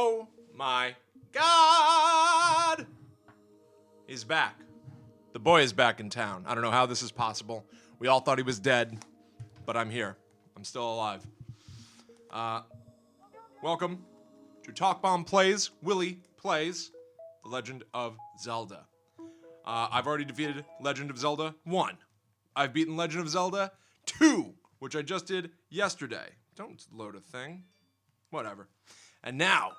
Oh my God! He's back. The boy is back in town. I don't know how this is possible. We all thought he was dead, but I'm here. I'm still alive. Welcome to Talk Bomb Plays, Willie Plays, The Legend of Zelda. I've already defeated Legend of Zelda 1. I've beaten Legend of Zelda 2, which I just did yesterday. Don't load a thing. Whatever. And now,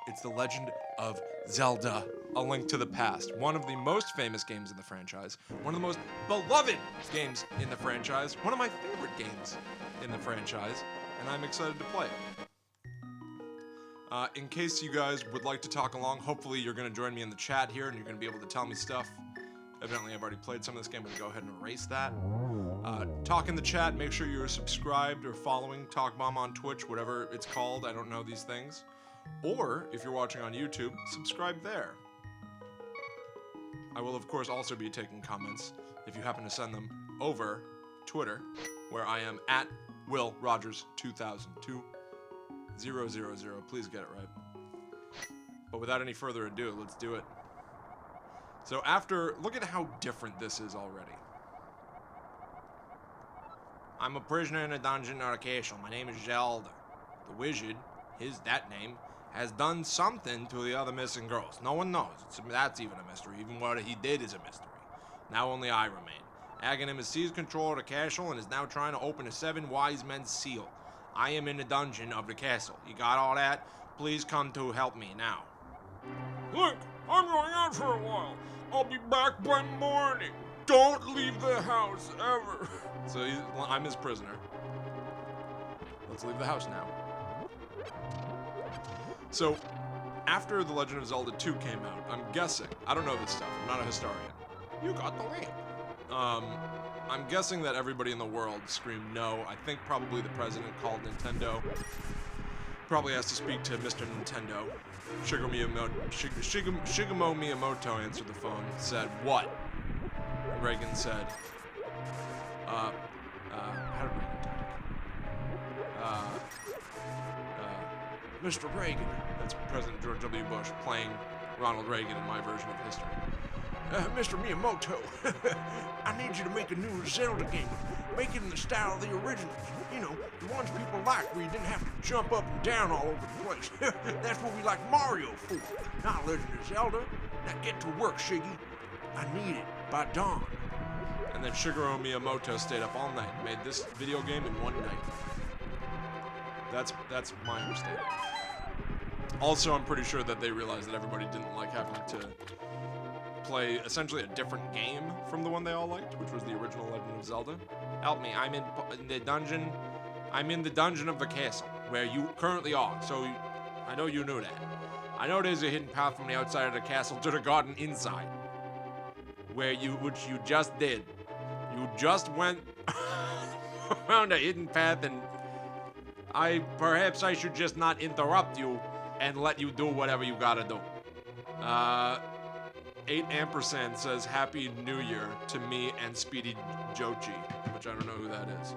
it's The Legend of Zelda, A Link to the Past. One of the most famous games in the franchise. One of the most beloved games in the franchise. One of my favorite games in the franchise. And I'm excited to play it. In case you guys would like to talk along, hopefully you're going to join me in the chat here and you're going to be able to tell me stuff. Evidently, I've already played some of this game, but go ahead and erase that. Talk in the chat. Make sure you're subscribed or following Talk Bomb on Twitch, whatever it's called. I don't know these things. Or, if you're watching on YouTube, subscribe there. I will, of course, also be taking comments if you happen to send them over Twitter, where I am at WillRogers2000. Please get it right. But without any further ado, let's do it. So look at how different this is already. I'm a prisoner in a dungeon or a castle. My name is Zelda. The wizard, that name, has done something to the other missing girls. No one knows. That's even a mystery. Even what he did is a mystery. Now only I remain. Aghanim has seized control of the castle and is now trying to open a 7 wise men's seal. I am in the dungeon of the castle. You got all that? Please come to help me now. Look, I'm going out for a while. I'll be back by morning. Don't leave the house ever. So I'm his prisoner. Let's leave the house now. So, after The Legend of Zelda 2 came out, I'm guessing, I don't know this stuff, I'm not a historian. You got the lamp. I'm guessing that everybody in the world screamed no. I think probably the president called Nintendo. Probably has to speak to Mr. Nintendo. Shigeru Miyamoto answered the phone, said, "What?" And Reagan said, how did Reagan talk? Mr. Reagan. That's President George W. Bush playing Ronald Reagan in my version of history. Mr. Miyamoto, I need you to make a new Zelda game. Make it in the style of the originals. You know, the ones people like, where you didn't have to jump up and down all over the place. That's what we like Mario for, not Legend of Zelda. Now get to work, Shiggy. I need it by dawn. And then Shigeru Miyamoto stayed up all night and made this video game in one night. That's my understanding. Also, I'm pretty sure that they realized that everybody didn't like having to play essentially a different game from the one they all liked, which was the original Legend of Zelda. Help me, I'm in the dungeon. I'm in the dungeon of the castle, where you currently are, so I know you knew that. I know there's a hidden path from the outside of the castle to the garden inside, which you just did. You just went around a hidden path, and perhaps I should just not interrupt you and let you do whatever you gotta do. 8% says Happy New Year to me and Speedy Jochi, which I don't know who that is.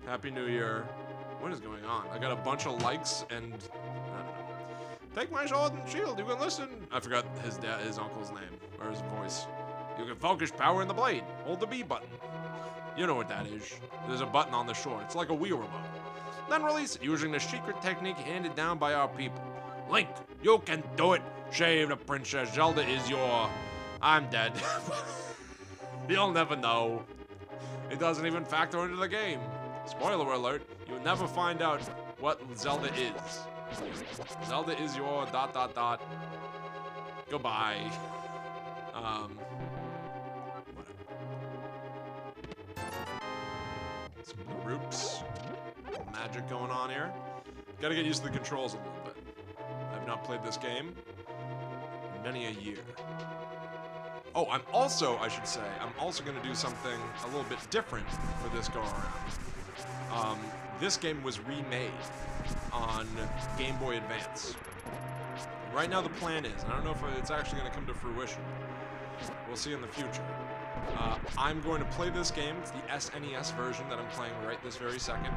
Happy New Year. What is going on? I got a bunch of likes and I don't know. Take my sword and shield. You can listen. I forgot his uncle's name or his voice. You can focus power in the blade. Hold the B button. You know what that is. There's a button on the shore. It's like a Wii remote. Then release it using the secret technique handed down by our people. Link, you can do it. Save the Princess. Zelda is your... I'm dead. You'll never know. It doesn't even factor into the game. Spoiler alert, you'll never find out what Zelda is. Zelda is your ... Goodbye. Whatever. Some groups. Magic going on here. Gotta get used to the controls a little bit. I've not played this game in many a year. Oh, I should say, I'm also gonna do something a little bit different for this go around. This game was remade on Game Boy Advance. Right now the plan is, I don't know if it's actually gonna come to fruition. We'll see in the future. I'm going to play this game. It's the SNES version that I'm playing right this very second.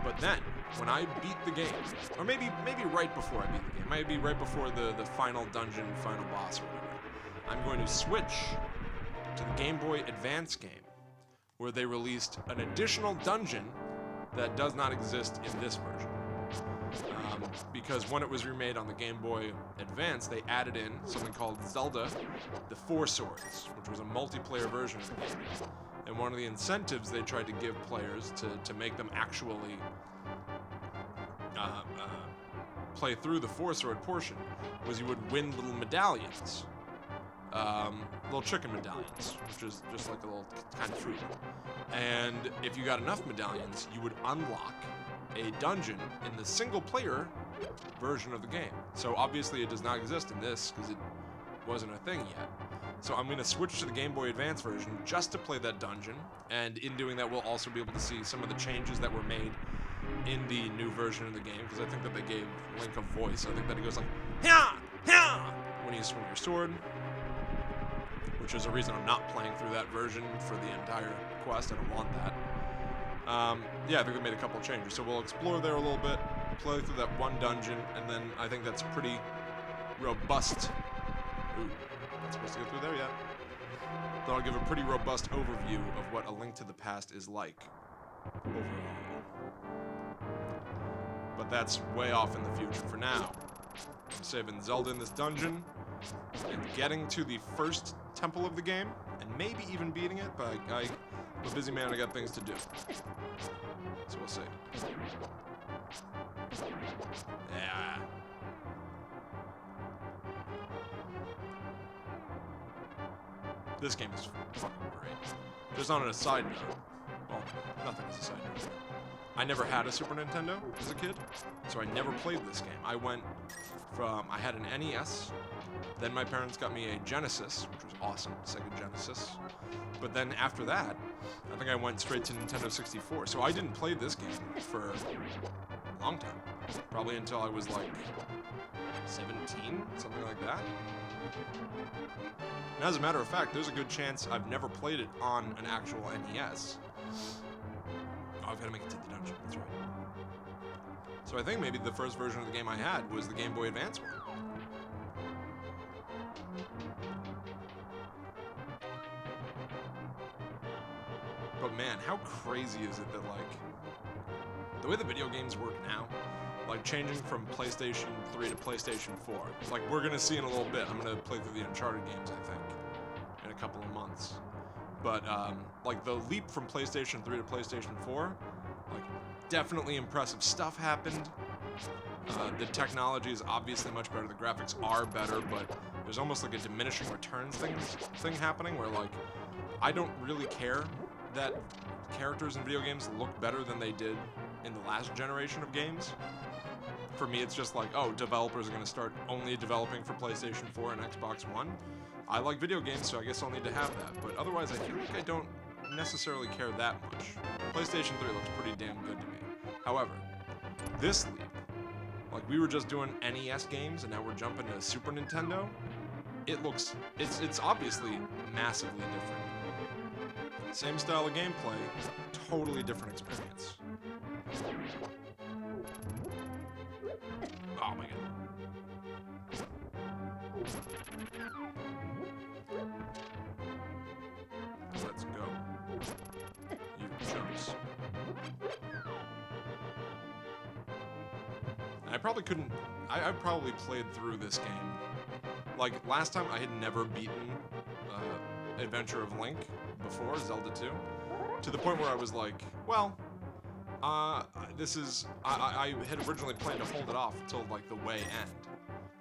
But then, when I beat the game, or maybe right before I beat the game, maybe right before the final dungeon, final boss or whatever, I'm going to switch to the Game Boy Advance game, where they released an additional dungeon that does not exist in this version. Because when it was remade on the Game Boy Advance, they added in something called Zelda, the Four Swords, which was a multiplayer version of the game. And one of the incentives they tried to give players to make them actually play through the Four Sword portion was you would win little medallions. Little chicken medallions, which is just like a little kind of fruit. And if you got enough medallions, you would unlock a dungeon in the single-player version of the game. So obviously it does not exist in this because it wasn't a thing yet. So I'm going to switch to the Game Boy Advance version just to play that dungeon, and in doing that we'll also be able to see some of the changes that were made in the new version of the game, because I think that they gave Link a voice. I think that he goes like, "Hya! Hya!" when you swing your sword, which is a reason I'm not playing through that version for the entire quest. I don't want that. Yeah, I think they made a couple of changes. So we'll explore there a little bit, play through that one dungeon, and then I think that's pretty robust. Ooh, not supposed to go through there yet. That'll give a pretty robust overview of what A Link to the Past is like overall. But that's way off in the future. For now, I'm saving Zelda in this dungeon and getting to the first temple of the game, and maybe even beating it, but I'm a busy man, I got things to do. So we'll see. Yeah. This game is fucking great. Just on a side note, well, nothing is a side note. I never had a Super Nintendo as a kid, so I never played this game. I had an NES, then my parents got me a Genesis, which was awesome, Sega Genesis. But then after that, I think I went straight to Nintendo 64. So I didn't play this game for a long time. Probably until I was like 17, something like that. And as a matter of fact, there's a good chance I've never played it on an actual NES. Oh, I've got to make it to the dungeon, that's right. So I think maybe the first version of the game I had was the Game Boy Advance one. But man, how crazy is it that, like, the way the video games work now, like changing from PlayStation 3 to PlayStation 4, like we're gonna see in a little bit. I'm gonna play through the Uncharted games, I think, in a couple of months. But like the leap from PlayStation 3 to PlayStation 4, like definitely impressive stuff happened. The technology is obviously much better. The graphics are better, but there's almost like a diminishing returns thing happening where, like, I don't really care that characters in video games look better than they did in the last generation of games. For me, it's just like, oh, developers are going to start only developing for PlayStation 4 and Xbox One. I like video games, so I guess I'll need to have that. But otherwise, I feel like I don't necessarily care that much. PlayStation 3 looks pretty damn good to me. However, this leap, like we were just doing NES games, and now we're jumping to Super Nintendo. It's obviously massively different. Same style of gameplay, totally different experience. Oh my god. Let's go. You chumps. I probably couldn't... I probably played through this game. Like, last time I had never beaten Adventure of Link before, Zelda 2. To the point where I was like, well... this is... I had originally planned to hold it off until, like, the way end.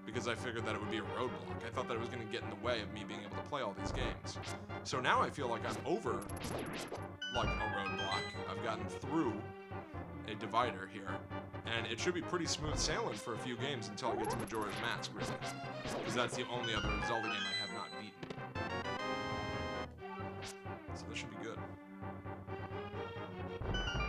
Because I figured that it would be a roadblock. I thought that it was going to get in the way of me being able to play all these games. So now I feel like I'm over, like, a roadblock. I've gotten through a divider here. And it should be pretty smooth sailing for a few games until I get to Majora's Mask, really. Because that's the only other Zelda game I have not beaten. So this should be good. Tap, tap, tap, tap, tap, tap.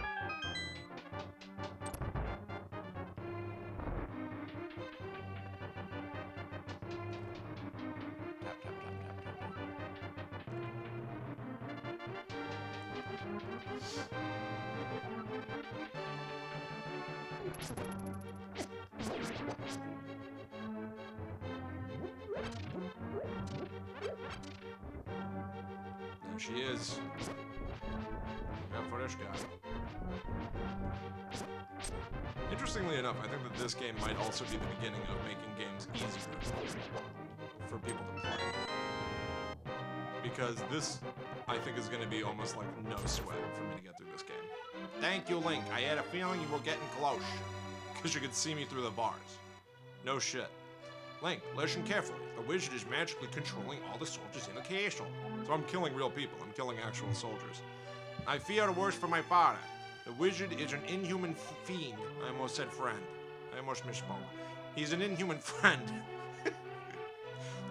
There she is. Look out for this guy. Interestingly enough, I think that this game might also be the beginning of making games easier for people to play. Because this, I think, is going to be almost like no sweat for me to get through this game. Thank you, Link. I had a feeling you were getting close. Because you could see me through the bars. No shit. Link, listen carefully. The wizard is magically controlling all the soldiers in the castle. So I'm killing real people. I'm killing actual soldiers. I fear the worst for my father. The wizard is an inhuman fiend. I almost said friend. I almost misspoke. He's an inhuman friend.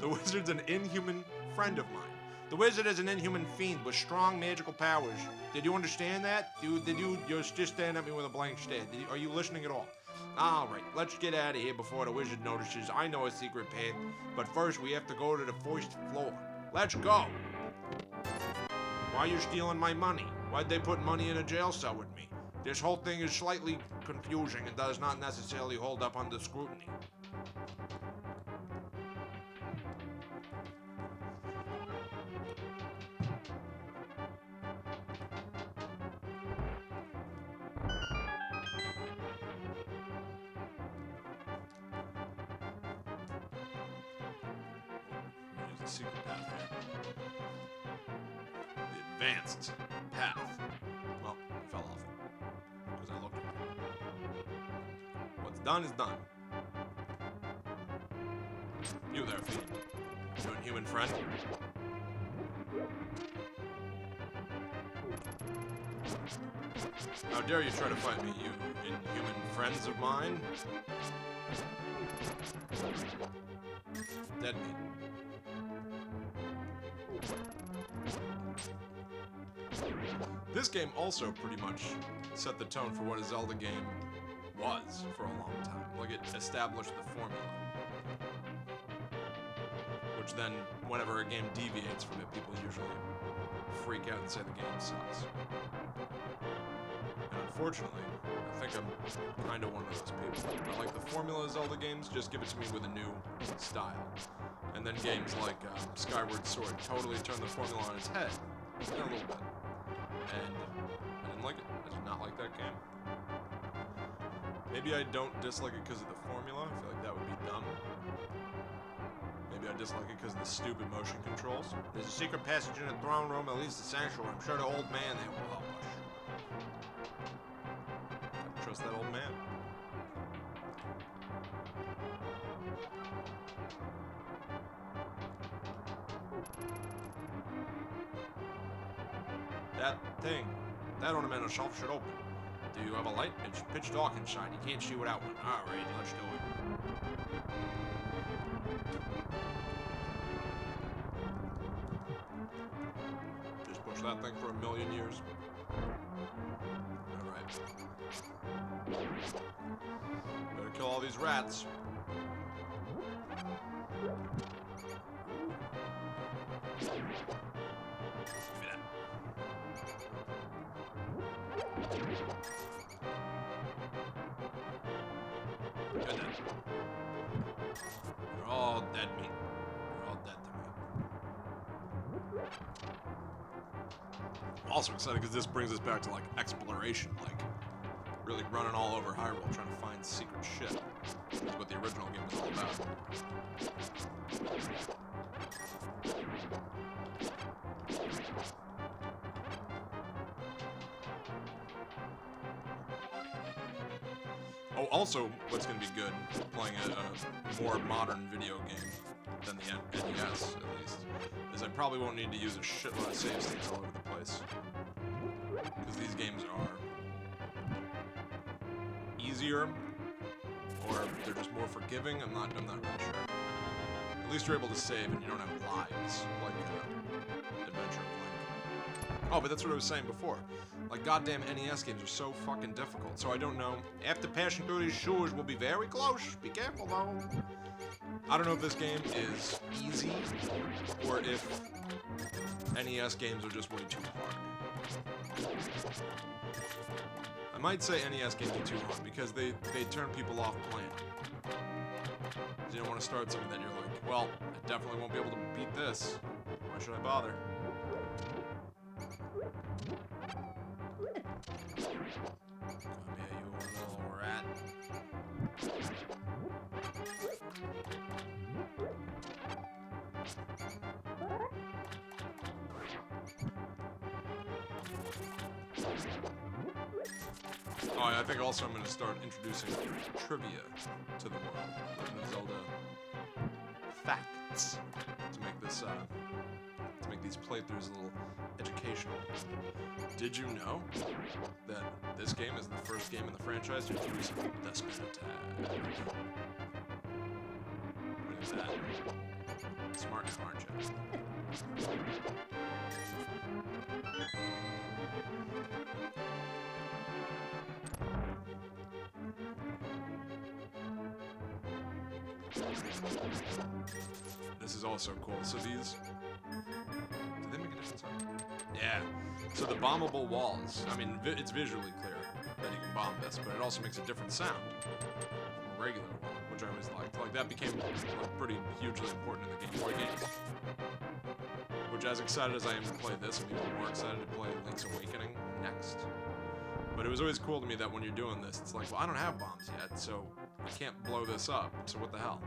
The wizard's an inhuman friend of mine. The wizard is an inhuman fiend with strong magical powers. Did you understand that? You're just staring at me with a blank stare. Are you listening at all? Alright, let's get out of here before the wizard notices. I know a secret path, but first we have to go to the first floor. Let's go! Why are you stealing my money? Why'd they put money in a jail cell with me? This whole thing is slightly confusing and does not necessarily hold up under scrutiny. There's a secret path here. The advanced path. Well, I fell off it. Because I looked at it. What's done is done. You there, fiend. You a human friend? How dare you try to fight me, you inhuman friends of mine? Dead meat. This game also pretty much set the tone for what a Zelda game was for a long time. Like, it established the formula. Which then, whenever a game deviates from it, people usually freak out and say the game sucks. And unfortunately, I think I'm kind of one of those people. I like the formula of Zelda games, just give it to me with a new style. And then games like Skyward Sword totally turn the formula on its head. A little bit. And I didn't like it. I did not like that game. Maybe I don't dislike it because of the formula. I feel like that would be dumb. Maybe I dislike it because of the stupid motion controls. There's a secret passage in the throne room that leads to Sanctuary. I'm sure the old man there will help us. I trust that old man. That thing, that ornamental shelf should open. Do you have a light? It's pitch dark inside. You can't see without one. Alright, let's do it. Just push that thing for 1,000,000 years. Alright. Better kill all these rats. Good then. You're all dead meat. You're all dead to me. I'm also excited because this brings us back to like exploration, like really running all over Hyrule trying to find secret shit. That's what the original game was all about. Oh, also, what's going to be good, playing a more modern video game than the NES, at least, is I probably won't need to use a shitload of save states all over the place. Because these games are easier, or they're just more forgiving. I'm not really sure. At least you're able to save and you don't have lives, like Adventure of Link. Oh, but that's what I was saying before. Like, goddamn NES games are so fucking difficult, so I don't know. After passing through these sewers, we'll be very close. Be careful, though. I don't know if this game is easy, or if NES games are just way too hard. I might say NES games are too hard because they turn people off playing. You don't want to start something that you're like, well, I definitely won't be able to beat this. Why should I bother? Come here, you little rat. Oh, yeah, I think also I'm going to start introducing trivia to the world. Legend of Zelda facts to make this to make these playthroughs a little educational. Did you know that this game is the first game in the franchise to introduce the spin attack? Look at that. Smart, aren't you? This is also cool. So these... Did they make a difference? Yeah. So the bombable walls, I mean, it's visually clear that you can bomb this, but it also makes a different sound from a regular wall, which I always liked. Like, that became pretty hugely important in the Game Boy games. Which, as excited as I am to play this, I'm even more excited to play Link's Awakening next. But it was always cool to me that when you're doing this, it's like, well, I don't have bombs yet, so I can't blow this up, so what the hell?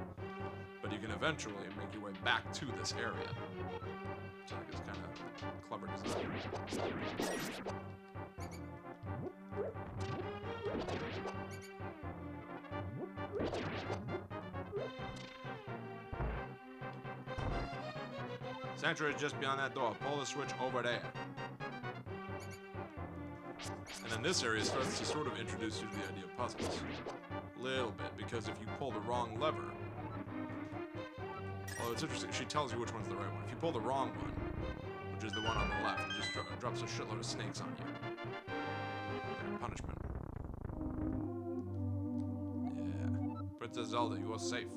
But you can eventually make your way back to this area. Which I think is kind of clever design. Sanctuary is just beyond that door. Pull the switch over there. And then this area starts to sort of introduce you to the idea of puzzles. A little bit, because if you pull the wrong lever... Well, it's interesting. She tells you which one's the right one. If you pull the wrong one, which is the one on the left, it just drops a shitload of snakes on you. Like punishment. Yeah. Princess Zelda, you are safe.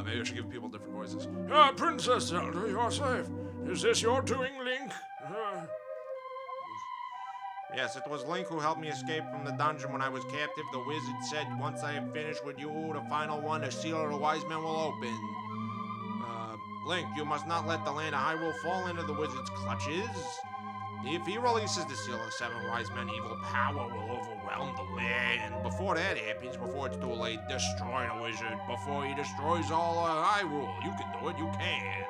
Maybe I should give people different voices. Princess Zelda, you're safe. Is this your doing, Link? Yes, it was Link who helped me escape from the dungeon when I was captive. The wizard said, once I have finished with you, the final one, the seal of the wise men will open. Link, you must not let the land of Hyrule fall into the wizard's clutches. If he releases the seal of the seven wise men, evil power will overwhelm the land. Before that happens, before it's too late, destroy the wizard before he destroys all of Hyrule. You can do it, you can.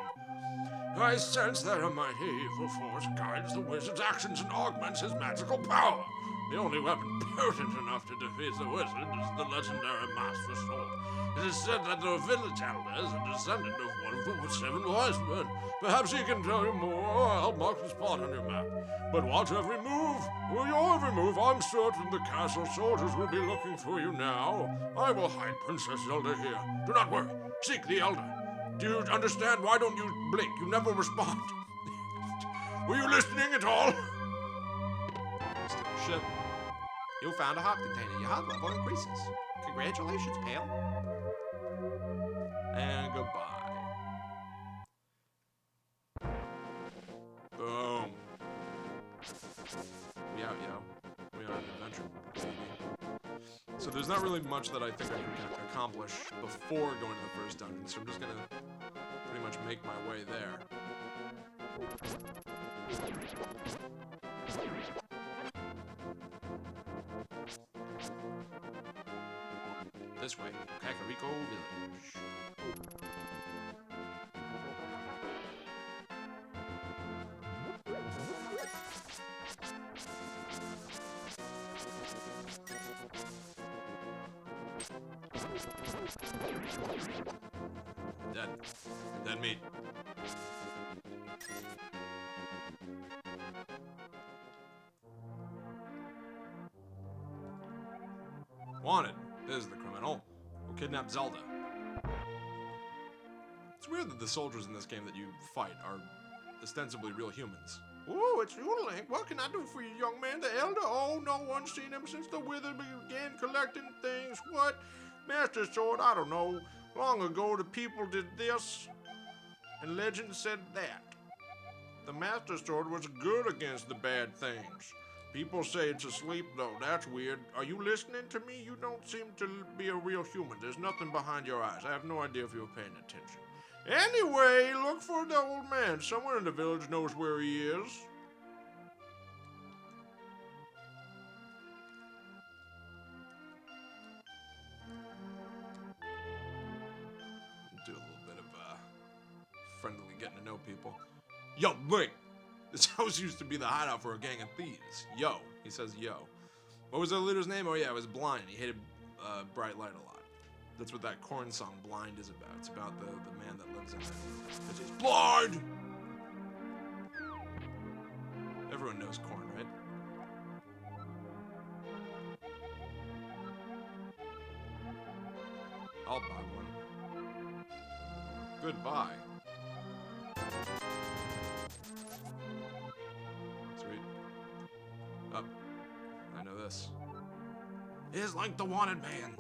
I sense that a mighty evil force guides the wizard's actions and augments his magical power. The only weapon potent enough to defeat the wizard is the legendary Master Sword. It is said that the village elder is a descendant of one of the seven wise men. Perhaps he can tell you more, or I'll mark the spot on your map. But watch every move. With your every move, I'm certain the castle soldiers will be looking for you now. I will hide Princess Zelda here. Do not worry. Seek the elder. Do you understand? Why don't you blink? You never respond. Were you listening at all? Shit. You found a heart container. Your heart level increases. Congratulations, pal. And goodbye. Boom. We out, yo. We on an adventure, baby. So there's not really much that I think I can accomplish before going to the first dungeon, so I'm just gonna pretty much make my way there. This way, Kakariko Village. Dead meat. Wanted. This is the criminal who kidnapped Zelda. It's weird that the soldiers in this game that you fight are ostensibly real humans. Ooh, it's you, Link. What can I do for you, young man? The elder? Oh, no one's seen him since the wizard began collecting things. What? Master Sword? I don't know. Long ago, the people did this, and legend said that. The Master Sword was good against the bad things. People say it's asleep, though. That's weird. Are you listening to me? You don't seem to be a real human. There's nothing behind your eyes. I have no idea if you're paying attention. Anyway, look for the old man. Someone in the village knows where he is. Do a little bit of friendly getting to know people. Yo, Link! This house used to be the hideout for a gang of thieves. Yo. He says yo. What was the leader's name? Oh yeah, it was Blind. He hated bright light a lot. That's what that corn song Blind is about. It's about the man that lives in it. Because he's blind! Everyone knows corn, right? I'll buy one. Goodbye. Sweet. Up. I know this. Is like the wanted man.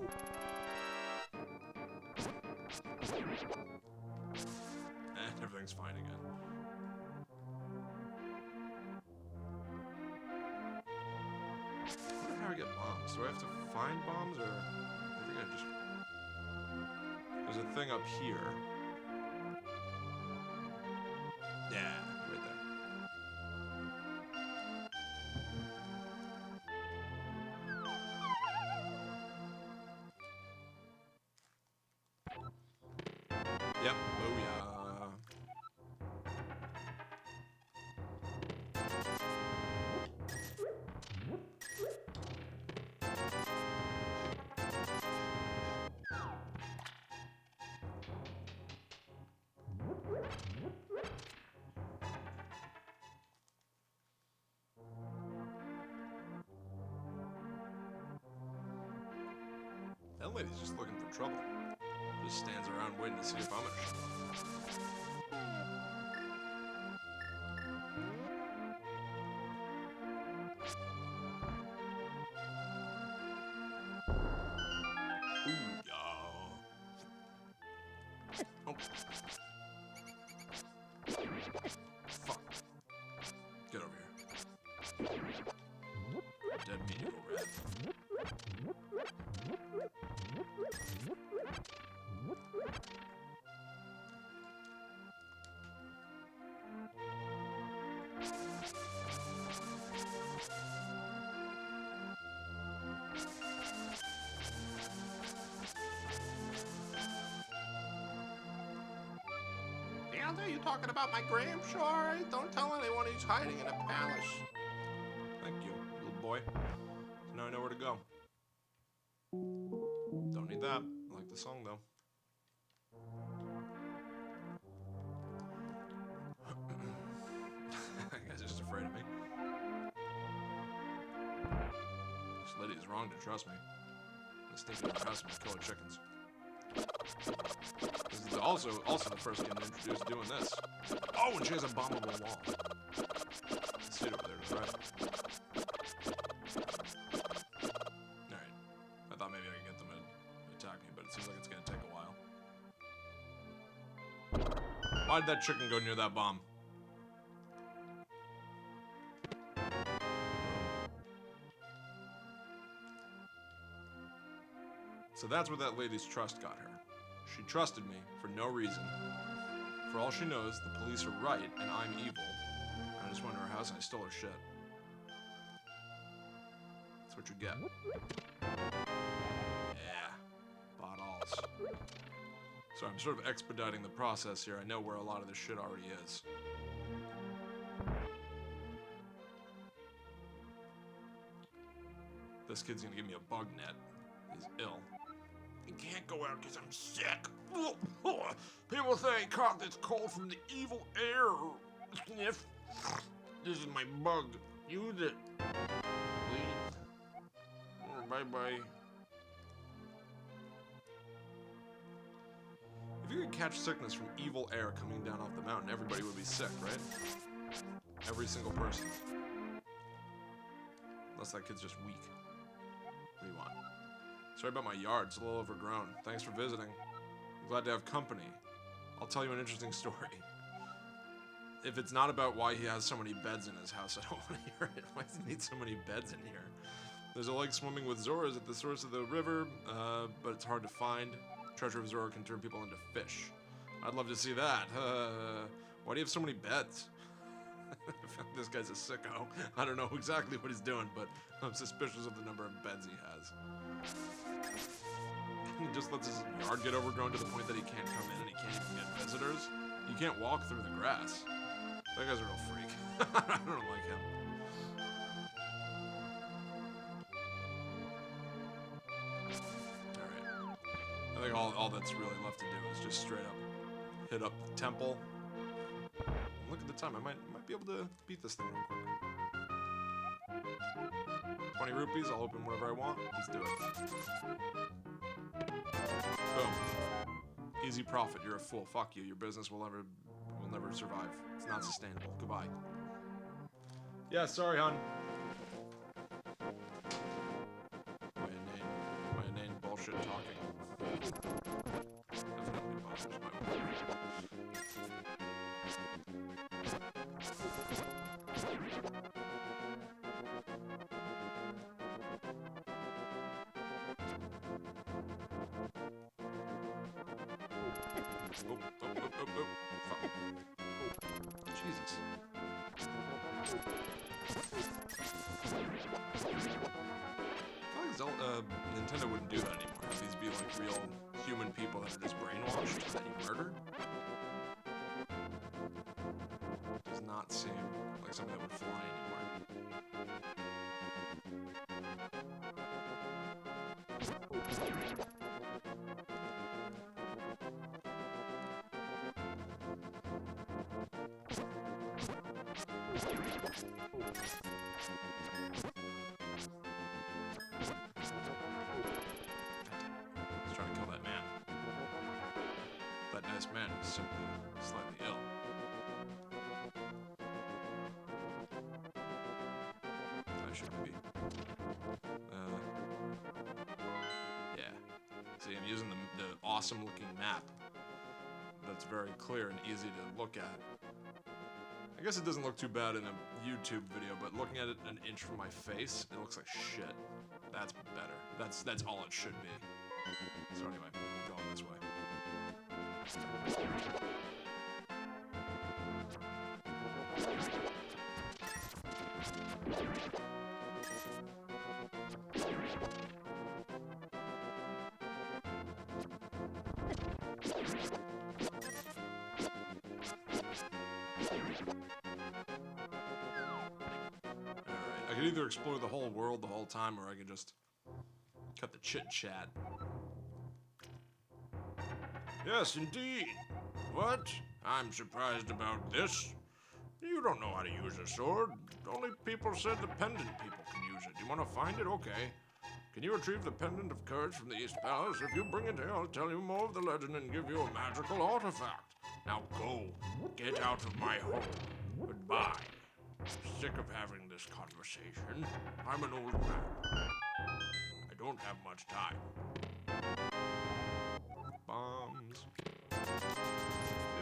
And everything's fine again. I wonder how I get bombs. Do I have to find bombs or I think I just... There's a thing up here. Yeah, right there. Yep, booyah. That lady's just looking for trouble. Just stands around waiting to see if I'm gonna show up. Ooh, y'all. Oh. Fuck. Get over here. Dead medieval rat. Zelda, you talking about my Graham? Sure. Don't tell anyone he's hiding in a palace. Thank you, little boy. So now I know where to go. Don't need that. I like the song, though. You guys are just afraid of me. This lady is wrong to trust me. I'm sneaking in her house and killing chickens. This is also the first game to introduce doing this. Oh, and she has a bombable wall. Let's see it over there to the right. Alright. I thought maybe I could get them to attack me, but it seems like it's gonna take a while. Why did that chicken go near that bomb? So that's where that lady's trust got her. She trusted me for no reason. For all she knows, the police are right and I'm evil. I just went to her house and I stole her shit. That's what you get. Yeah. Bought alls. So I'm sort of expediting the process here. I know where a lot of this shit already is. This kid's gonna give me a bug net. He's ill. You can't go out because I'm sick. People say I caught this cold from the evil air. Sniff. This is my bug. Use it. Please. Bye-bye. If you could catch sickness from evil air coming down off the mountain, everybody would be sick, right? Every single person. Unless that kid's just weak. What do you want? Sorry about my yard, it's a little overgrown. Thanks for visiting. I'm glad to have company. I'll tell you an interesting story. if it's not about why he has so many beds in his house, I don't want to hear it. Why does he need so many beds in here? There's a lake swimming with Zoras at the source of the river, but it's hard to find. Treasure of Zora can turn people into fish. I'd love to see that. Why do you have so many beds? This guy's a sicko. I don't know exactly what he's doing, but I'm suspicious of the number of beds he has. He just lets his yard get overgrown to the point that he can't come in and he can't even get visitors. You can't walk through the grass. That guy's a real freak. I don't like him. Alright. I think all that's really left to do is just straight up hit up the temple. Look at the time. I might be able to beat this thing real quick. 20 rupees. I'll open whatever I want. Let's do it. Boom. Easy profit. You're a fool. Fuck you. Your business will never survive. It's not sustainable. Goodbye. Yeah, sorry, hon. My inane bullshit talking. Definitely bothers my wife. Oh. Fuck. Jesus. I feel like Zelda, Nintendo wouldn't do that anymore. These be like real human people that are just brainwashed that you murdered. Does not seem like something that would fly anymore. He's trying to kill that man. That nice man is simply slightly ill. I should maybe. Yeah. See, I'm using the awesome looking map. That's very clear and easy to look at. I guess it doesn't look too bad in a YouTube video, but looking at it an inch from my face, it looks like shit. That's better. That's all it should be. So anyway, going this way. I could either explore the whole world the whole time, or I could just cut the chit-chat. Yes, indeed. What? I'm surprised about this. You don't know how to use a sword. Only people said the pendant people can use it. You want to find it? Okay. Can you retrieve the pendant of courage from the East Palace? If you bring it here, I'll tell you more of the legend and give you a magical artifact. Now go. Get out of my home. Goodbye. Sick of having this conversation. I'm an old man. I don't have much time. Bombs.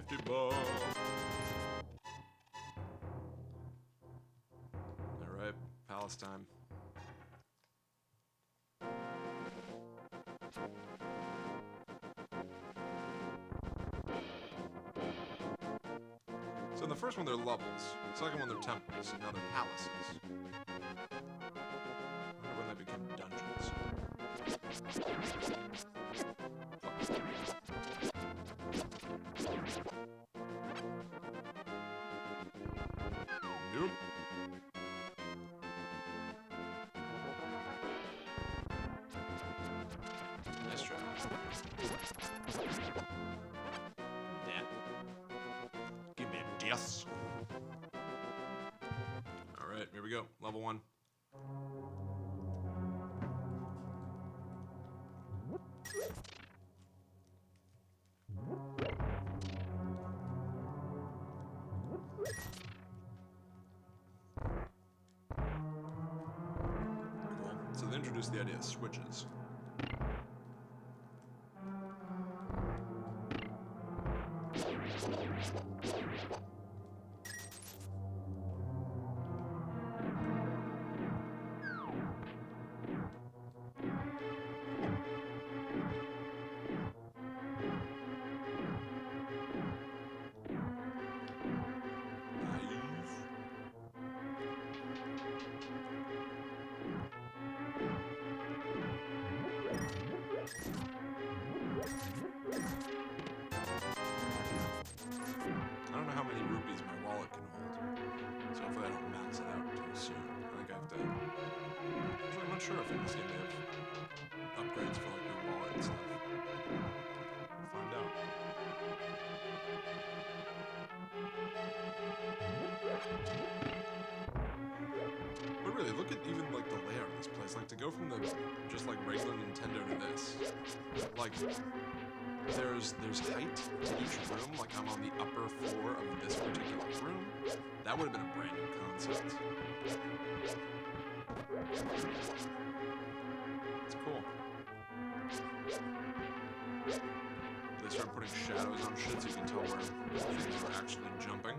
50 bucks. Alright, palace time. So in the first one they're levels, the second one they're temples, and now they're palaces. I wonder when they become dungeons. Nope. Nice try. Yeah. Give me this. Alright, here we go. Level 1. Cool. So they introduced the idea of switches. not sure if in this game they have upgrades for like your wallet and stuff. We'll find out. But really, look at even like the layout of this place. Like to go from the just like regular Nintendo to this, like there's height to each room. Like I'm on the upper floor of this particular room. That would have been a brand new concept. It's cool. They started putting shadows on shit so you can tell where things are actually jumping.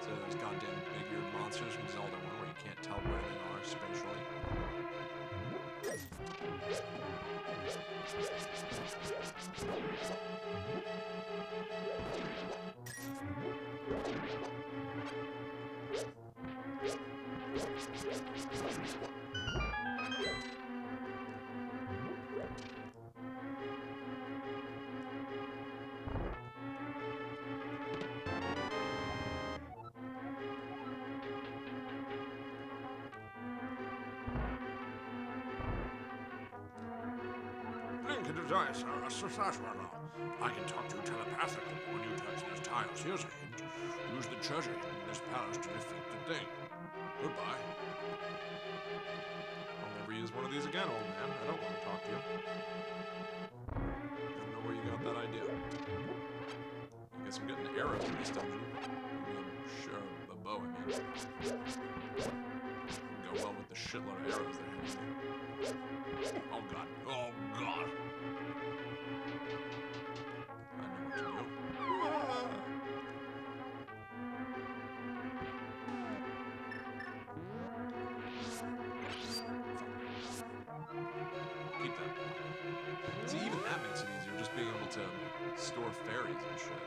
So those goddamn big-eared monsters from Zelda 1 where you can't tell where they are spatially. Link, it is I, Sasha. I can talk to you telepathically when you touch those tiles. Here's a hint. Use the treasure hidden in this palace to defeat the thing. Goodbye. I'll never use one of these again, old man. I don't want to talk to you. I don't know where you got that idea. I guess I'm getting arrows in this dungeon. Sure, a bow, I mean. Go well with the shitload of arrows they're handing me. Oh god. Oh god. I know what to do. Keep that. See, even that makes it easier, just being able to store fairies and shit.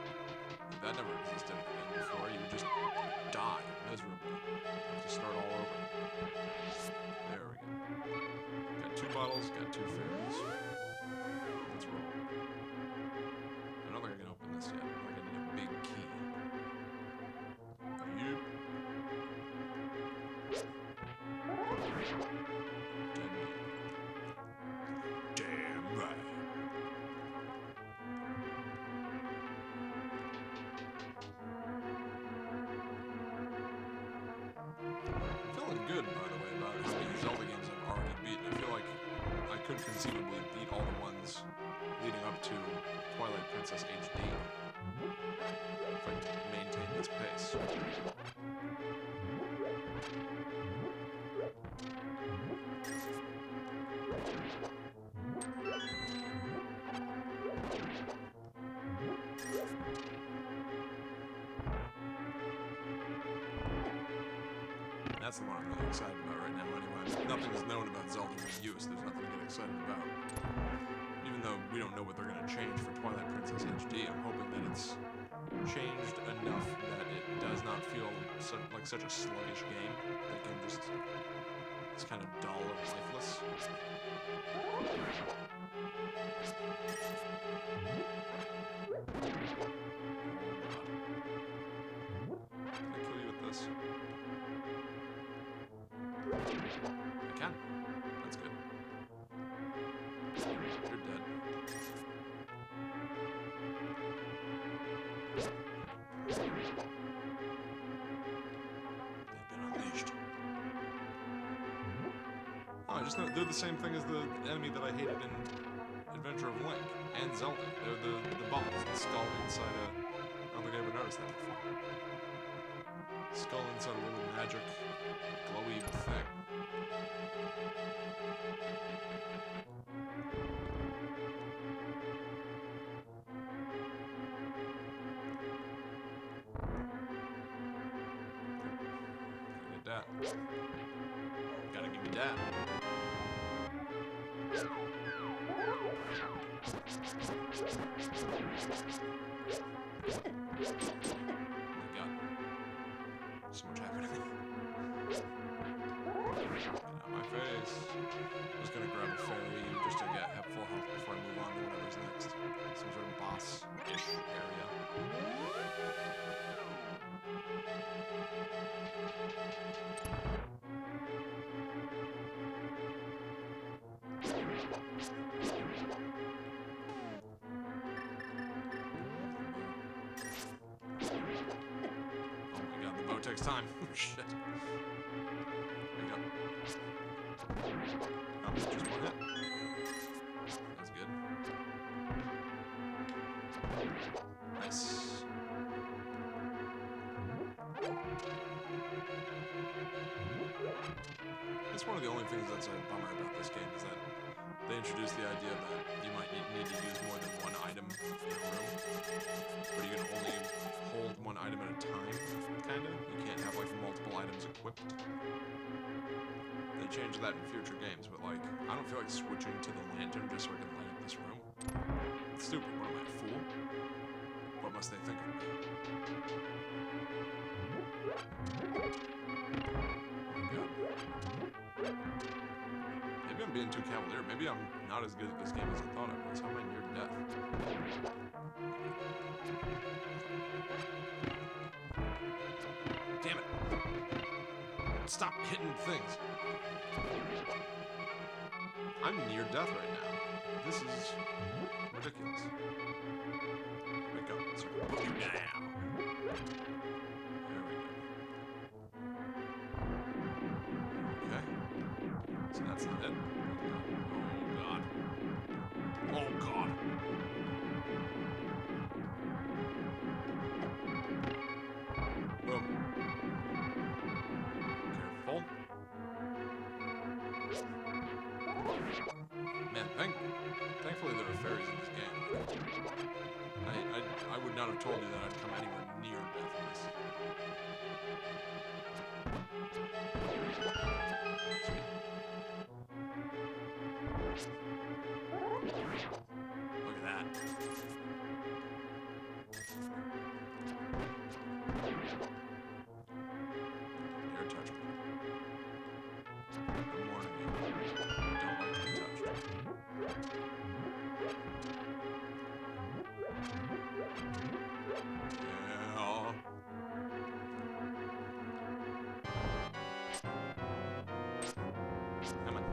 That never existed in the game before. You would just die miserably. Have to start all over. There we go. Got 2 bottles, got 2 fairies. Let's roll. I don't think I can open this yet. I think I need a big key. Yep. Damn right. I'm feeling good, by the way, about how many Zelda games I've already beaten. I feel like I could conceivably beat all the ones leading up to Twilight Princess HD if I maintain this pace. That's the one I'm really excited about right now anyway. Nothing is known about Zelda Wii U, so there's nothing to get excited about. Even though we don't know what they're going to change for Twilight Princess HD, I'm hoping that it's changed enough that it does not feel like such a sluggish game. That game just is kind of dull and lifeless. Can I kill you with this? I can. That's good. You're dead. They've been unleashed. Oh, I just know they're the same thing as the enemy that I hated in Adventure of Link and Zelda. They're the bombs, the skull inside a... I don't think I ever noticed that before. Skull inside a little magic glowy thing. Gotta get that. Gotta give me that. Oh my god. So much happening. Get out of my face. I'm just gonna grab a fairy just to have full health before I move on to whatever's next. Some sort of boss-ish area. Oh my god, the bow takes time. Shit. Wake up. Oh, just one hit. That's good. Nice. That's one of the only things that's a bummer about this game is that they introduced the idea that you might need to use more than one item in a room, but you can only hold one item at a time, kinda. You can't have like multiple items equipped. They changed that in future games, but like, I don't feel like switching to the lantern just so I can light up this room. It's stupid. What am I, a fool? What must they think of me? Maybe I'm being too cavalier. Maybe I'm not as good at this game as I thought I was. How am I near death? Damn it. Stop hitting things. I'm near death right now. This is ridiculous. Wake up. So put you down. There we go. Okay. So that's not it. Oh god. Oh god. Boom. Careful. Man, thankfully there are fairies in this game. I would not have told you that I'd come anywhere near death in this. Look at that. Dare touch me. I'm warning you. I don't like to be touched. Yeah. Come on.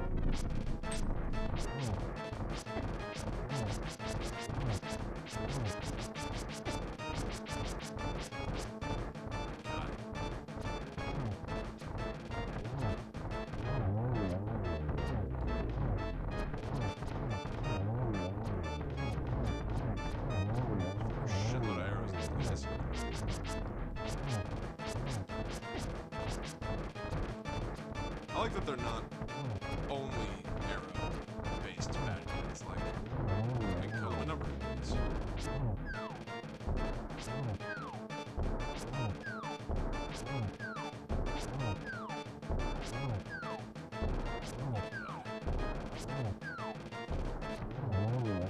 Shitload of arrows. Nice. I like that they're not only arrow-based bad guys. Like, I can kill them a number of ways.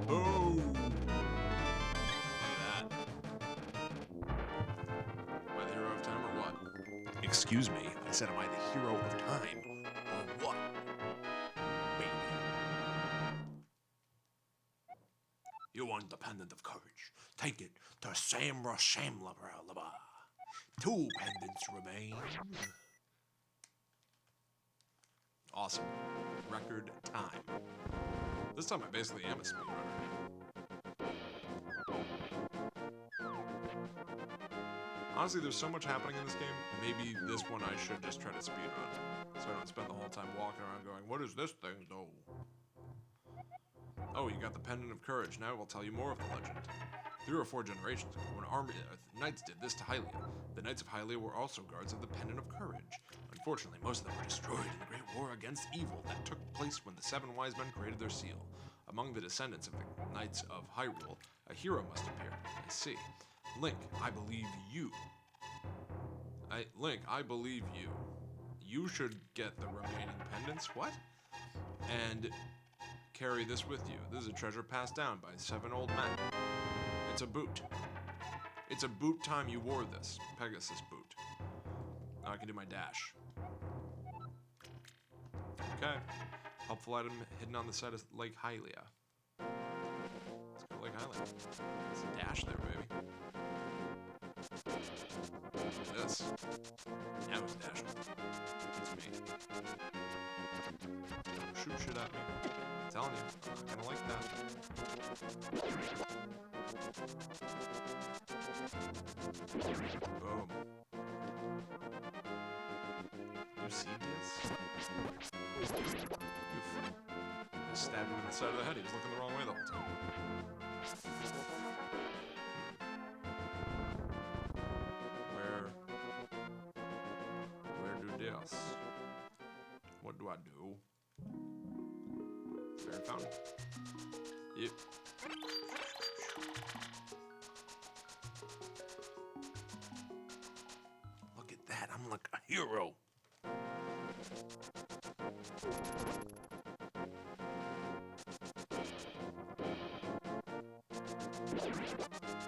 Oh! Am I the hero of time or what? Excuse me, I said am I the hero of time or what? Baby. You want the pendant of courage. Take it to Samra Shamla. 2 pendants remain. Awesome. Record time. This time I basically am a speedrunner. Honestly, there's so much happening in this game, maybe this one I should just try to speedrun. So I don't spend the whole time walking around going, what is this thing? No. Oh, you got the Pendant of Courage. Now I will tell you more of the legend. 3 or 4 generations ago, an army of knights did this to Hylia. The Knights of Hylia were also guards of the Pendant of Courage. Unfortunately, most of them were destroyed in the Great War against evil that took place when the 7 wise men created their seal. Among the descendants of the Knights of Hyrule, a hero must appear. I see. Link, I believe you. Link, I believe you. You should get the remaining pendants. What? And carry this with you. This is a treasure passed down by 7 old men. It's a boot. It's a boot time you wore this. Pegasus boot. Now I can do my dash. Okay. Helpful item hidden on the side of Lake Hylia. Let's go Lake Hylia. It's a dash there, baby. Look at this. Now he's dashing. It's me. Don't shoot shit at me. telling you, I'm not gonna like that. Boom. You see this? I stabbed him in the side of the head. He was looking the wrong way the whole time. Where do this? What do I do? Fairy fountain. Yep. Look at that. I'm like a hero.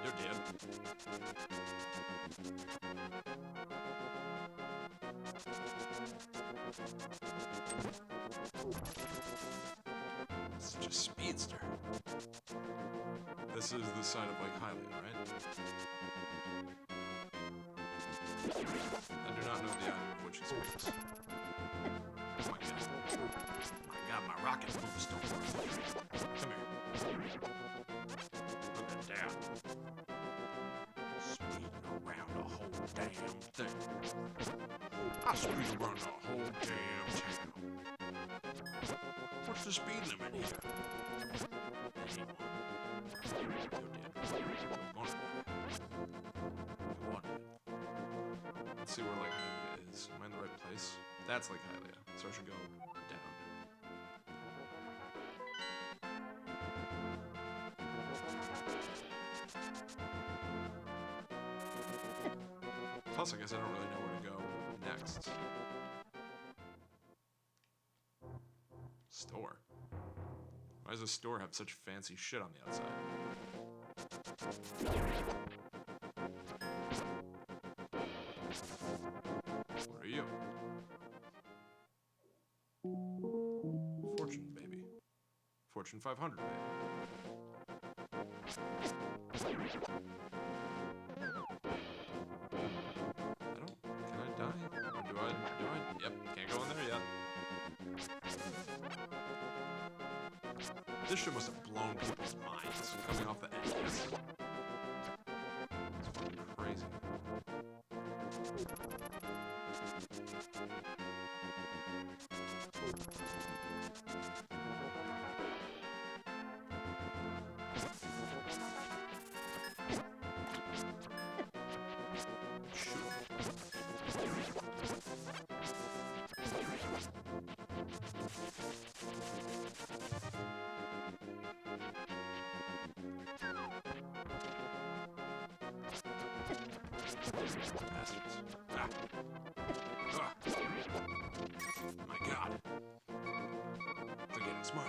You're dead. Such a speedster. This is the side of Lake Hylia, right? I do not know the item of which it speaks. Oh my god. Oh my god, my rocket moves don't work. Come here. Look at that. Speeding around the whole damn thing. I speed around the whole damn town. What's the speed limit here? Let's see where Lake Hylia is. Am I in the right place? That's Lake Hylia, so I should go down. Plus, I guess I don't really know where to go next. Store. Why does a store have such fancy shit on the outside? What are you? Fortune, baby. Fortune 500, baby. Can I die? Or do I? Yep, can't go in there yet. This shit must have blown people's minds coming off the edges. It's fucking crazy. Bastards. Ah. Ah. My god. They're getting smart.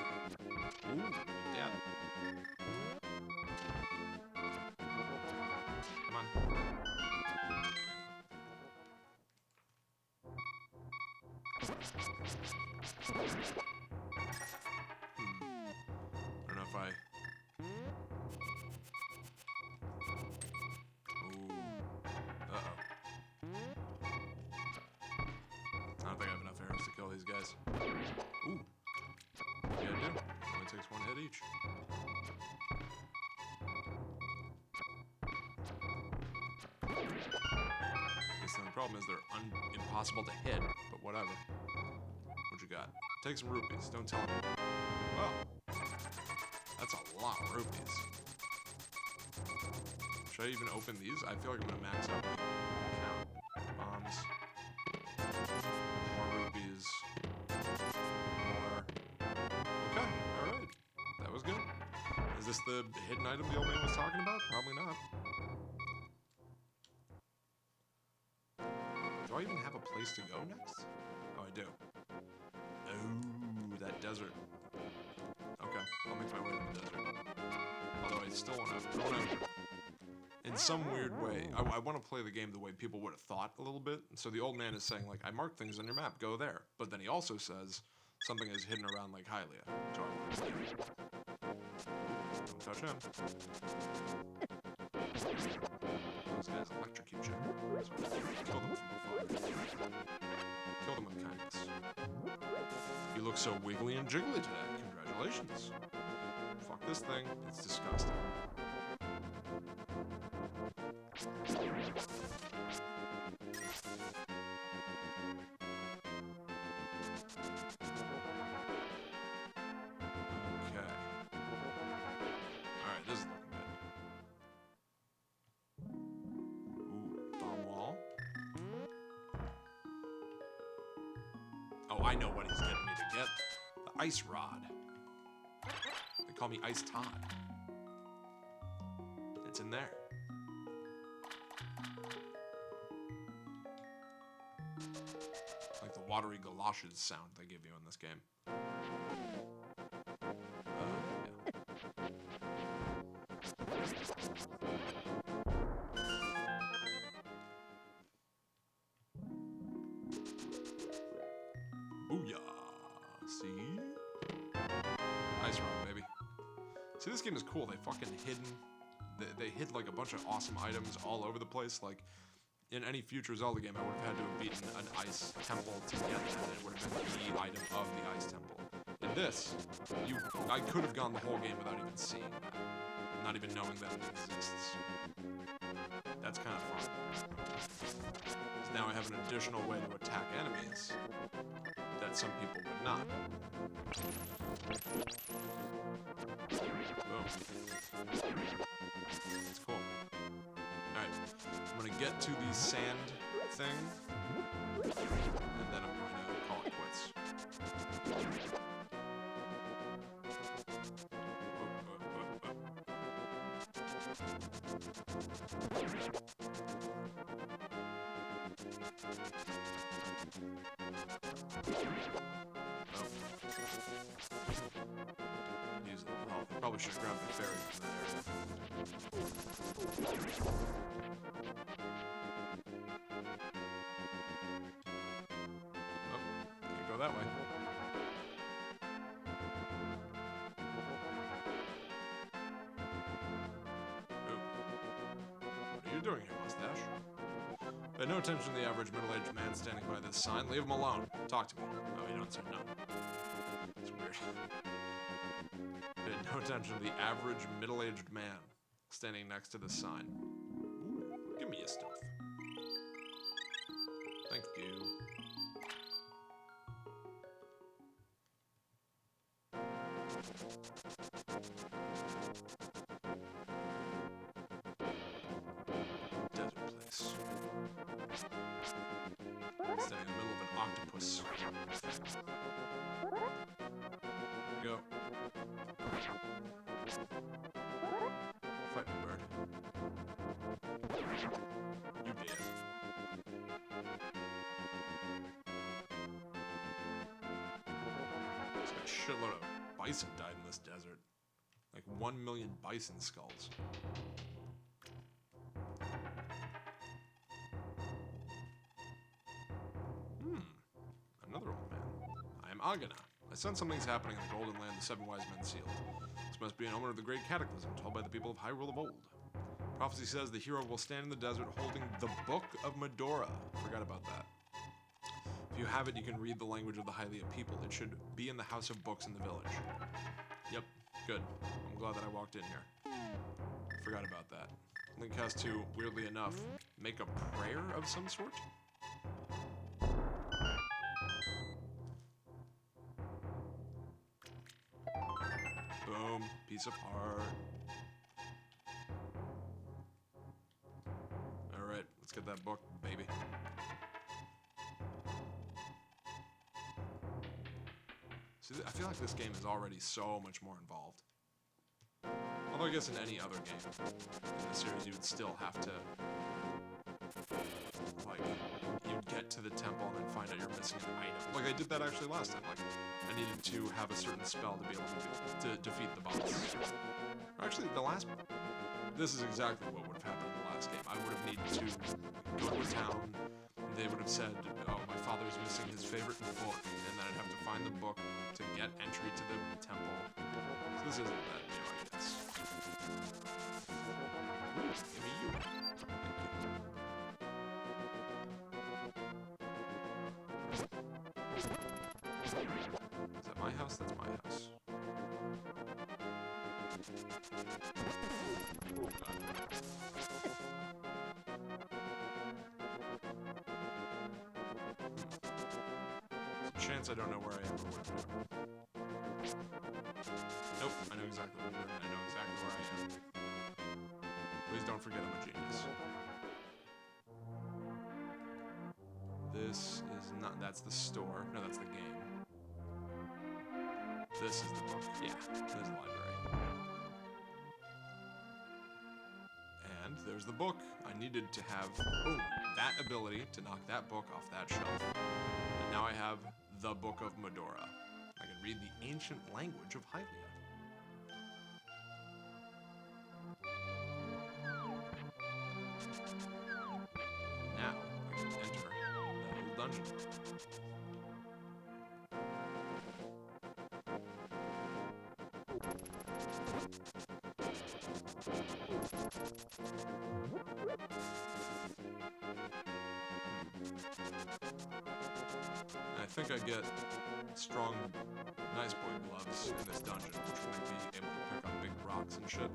Ooh, yeah. Come on. I don't know if I... these guys. Ooh. Yeah, I do. Only takes one hit each. Guess the only problem is they're impossible to hit, but whatever. What you got? Take some rupees. Don't tell me. Oh. That's a lot of rupees. Should I even open these? I feel like I'm gonna max out my count. Bombs. More rupees. More. Okay, alright. That was good. Is this the hidden item the old man was talking about? Probably not. Do I even have a place to go next? Oh, I do. Oh, that desert. Okay, I'll make my way to the desert. Although I still want to... in some weird way, I want to play the game the way people would have thought a little bit. So the old man is saying, like, I marked things on your map, go there. But then he also says something is hidden around Lake Hylia. So I want to don't touch him. Those guys electrocute you. So kill them from afar. Kill them with kindness. You look so wiggly and jiggly today. Congratulations. Congratulations. Fuck this thing. It's disgusting. Okay. Alright, this is looking good. Ooh, bomb wall. Oh, I know what he's getting me to get. The ice rod. They call me Ice Todd. It's in there. Like the watery galoshes sound they give you in this game. Booyah! See? Ice rod, baby. See, this game is cool. They fucking hidden. They hid like a bunch of awesome items all over the place. Like in any future Zelda game, I would have had to have beaten an ice temple to get that. And it would have been the item of the ice temple. In this, I could have gone the whole game without even seeing that, not even knowing that it exists. That's kind of fun. So now I have an additional way to attack enemies that some people would not. Boom. That's cool. Alright, I'm gonna get to the sand thing, and then I'm going to call it quits. Use a little health. Probably should have grabbed the fairy from that area. Oh, can't go that way. Ooh. What are you doing here, mustache? Pay no attention to the average middle-aged man standing by this sign. Leave him alone. Talk to me. Oh, you don't say no. It's weird. Pay no attention to the average middle-aged man standing next to the sign. Ooh, give me your stuff. Thank you. Desert place. Standing in the middle of an octopus. There we go. Fight me, bird. You did. There's a shitload of bison died in this desert. Like 1 million bison skulls. Another old man. I am Agana. I sense something's happening in the Golden Land the Seven Wise Men sealed. This must be an omen of the great cataclysm told by the people of Hyrule of old. Prophecy says the hero will stand in the desert holding the Book of Medora. Forgot about that. If you have it, you can read the language of the Hylia people. It should be in the House of Books in the village. Yep, good. I'm glad that I walked in here. Forgot about that. Link has to, weirdly enough, make a prayer of some sort? Boom, piece of heart. Alright, let's get that book, baby. See, I feel like this game is already so much more involved. Although I guess in any other game in the series, you would still have to, like, you'd get to the temple and then find out you're missing an item. Like, I did that actually last time. Like, I needed to have a certain spell to be able to defeat the boss. Or actually, this is exactly what would have happened in the last game. I would have needed to go to a town, they would have said, oh, my father's missing his favorite book, and then I'd have to find the book to get entry to the temple. So this isn't that new, I guess. Ooh, give me you. Thank you. Is that my house? That's my house. Oh, God. There's a chance I don't know where I am or what I'm doing. Nope, I know exactly what I'm doing. I know exactly where I am. Please don't forget I'm a genius. This is not... That's the store. No, that's the game. This is the book. Yeah, there's the library. And there's the book. I needed to have, boom, that ability to knock that book off that shelf. And now I have the Book of Medora. I can read the ancient language of Hylia. Now I can enter the little dungeon. I think I get strong nice boy gloves in this dungeon, which will make me able to pick up big rocks and shit.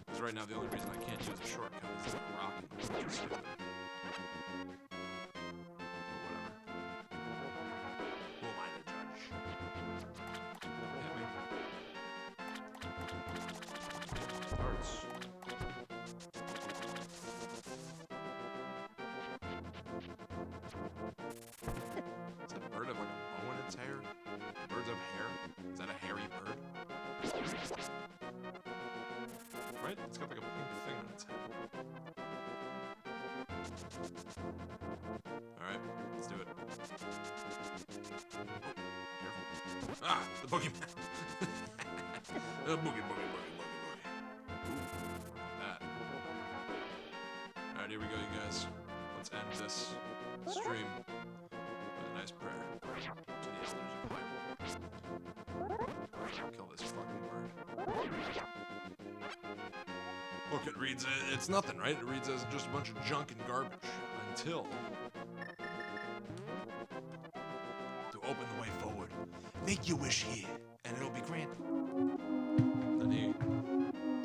Because right now the only reason I can't use a shortcut is that rock, which is stupid. But whatever. Who am I to judge? Hit me. Darts. Is that bird have like a bow in its hair? Birds have hair? Is that a hairy bird? Right? It's got like a pink thing on its head. Alright, let's do it. Oh, careful. Ah! The boogeyman! The boogie. Ooh, that. Alright, here we go, you guys. Let's end this stream with a nice prayer to the elders of Hyrule. Kill this fucking bird. Look, it reads, it's nothing, right? It reads as just a bunch of junk and garbage. Until... to open the way forward. Make your wish here, and it'll be granted. Then he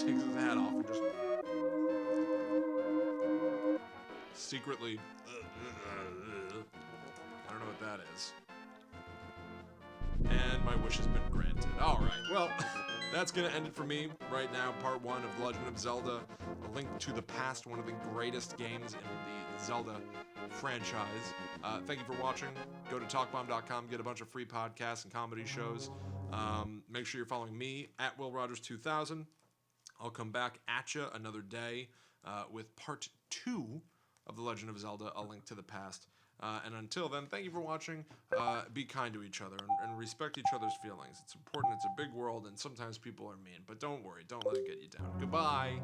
takes his hat off and just... secretly... I don't know what that is. And my wish has been granted. Alright, well... That's going to end it for me right now. Part 1 of The Legend of Zelda. A Link to the Past, one of the greatest games in the Zelda franchise. Thank you for watching. Go to talkbomb.com, get a bunch of free podcasts and comedy shows. Make sure you're following me at WillRogers2000. I'll come back at you another day with Part 2 of The Legend of Zelda, A Link to the Past. And until then, thank you for watching. Be kind to each other and respect each other's feelings. It's important. It's a big world, and sometimes people are mean. But don't worry. Don't let it get you down. Goodbye.